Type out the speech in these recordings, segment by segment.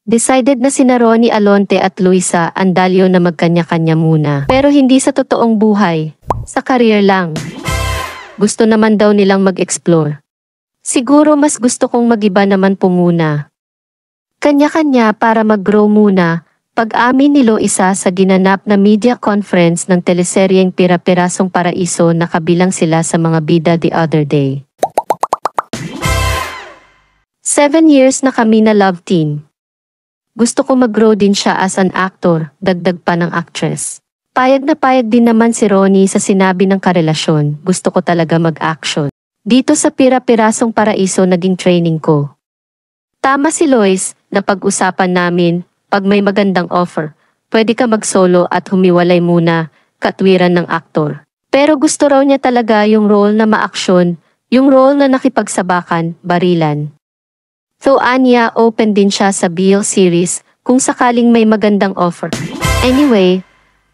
Decided na sina Ronnie Alonte at Luisa Andalio na magkanya-kanya muna. Pero hindi sa totoong buhay. Sa career lang. Gusto naman daw nilang mag-explore. Siguro mas gusto kong mag-iba naman po muna. Kanya-kanya para mag-grow muna. Pag-amin ni Luisa sa ginanap na media conference ng teleseryeng Pira-Pirasong Paraiso na kabilang sila sa mga bida the other day. 7 years na kami na love team. Gusto ko mag-grow din siya as an actor, dagdag pa ng actress. Payag na payag din naman si Ronnie sa sinabi ng karelasyon, gusto ko talaga mag-action. Dito sa Pira-Pirasong Paraiso naging training ko. Tama si Lois, na pag-usapan namin, pag may magandang offer, pwede ka mag-solo at humiwalay muna, katwiran ng aktor. Pero gusto raw niya talaga yung role na ma-aksyon, yung role na nakipagsabakan, barilan. So anya, open din siya sa BL series kung sakaling may magandang offer. Anyway,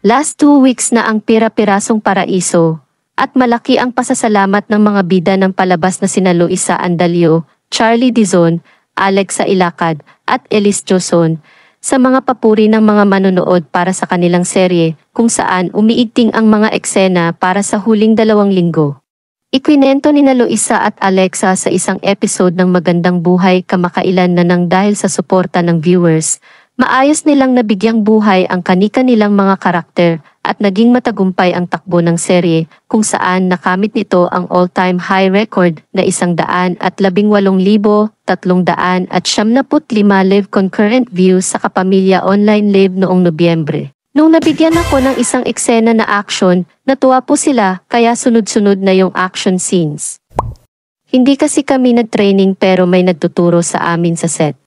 last 2 weeks na ang Pira-Pirasong Paraiso at malaki ang pasasalamat ng mga bida ng palabas na sina Luisa Andalio, Charlie Dizon, Alexa Ilacad at Elise Joson sa mga papuri ng mga manonood para sa kanilang serye kung saan umiigting ang mga eksena para sa huling 2 linggo. Ikwinento ni Luisa at Alexa sa isang episode ng Magandang Buhay kamakailan na nang dahil sa suporta ng viewers, maayos nilang nabigyang buhay ang kani-kanilang mga karakter at naging matagumpay ang takbo ng serye kung saan nakamit nito ang all-time high record na 118,375 live concurrent views sa Kapamilya Online Live noong Nobyembre. Nung nabigyan ako ng isang eksena na action, natuwa po sila kaya sunod-sunod na yung action scenes. Hindi kasi kami nag-training pero may nagtuturo sa amin sa set.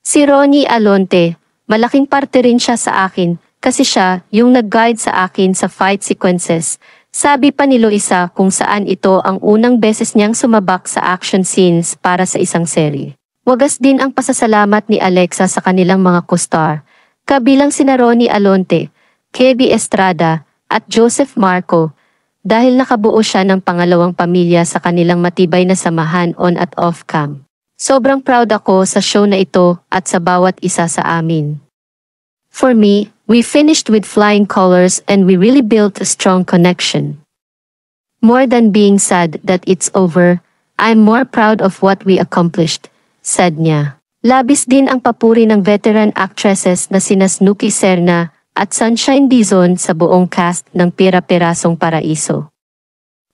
Si Ronnie Alonte, malaking parte rin siya sa akin kasi siya yung nag-guide sa akin sa fight sequences. Sabi pa ni Luisa kung saan ito ang unang beses niyang sumabak sa action scenes para sa isang serye. Wagas din ang pasasalamat ni Alexa sa kanilang mga co-star. Kabilang sina Ronnie Alonte, Kevin Estrada, at Joseph Marco, dahil nakabuo siya ng pangalawang pamilya sa kanilang matibay na samahan on at off-cam. Sobrang proud ako sa show na ito at sa bawat isa sa amin. For me, we finished with flying colors and we really built a strong connection. More than being sad that it's over, I'm more proud of what we accomplished, said niya. Labis din ang papuri ng veteran actresses na sina Snooki Serna at Sunshine Dizon sa buong cast ng Pira-Pirasong Paraiso.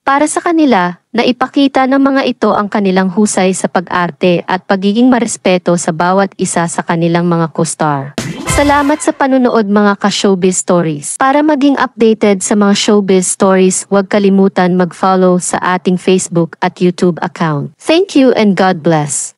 Para sa kanila, naipakita ng mga ito ang kanilang husay sa pag-arte at pagiging marespeto sa bawat isa sa kanilang mga co-star. Salamat sa panunood mga ka-showbiz stories. Para maging updated sa mga showbiz stories, huwag kalimutan mag-follow sa ating Facebook at YouTube account. Thank you and God bless.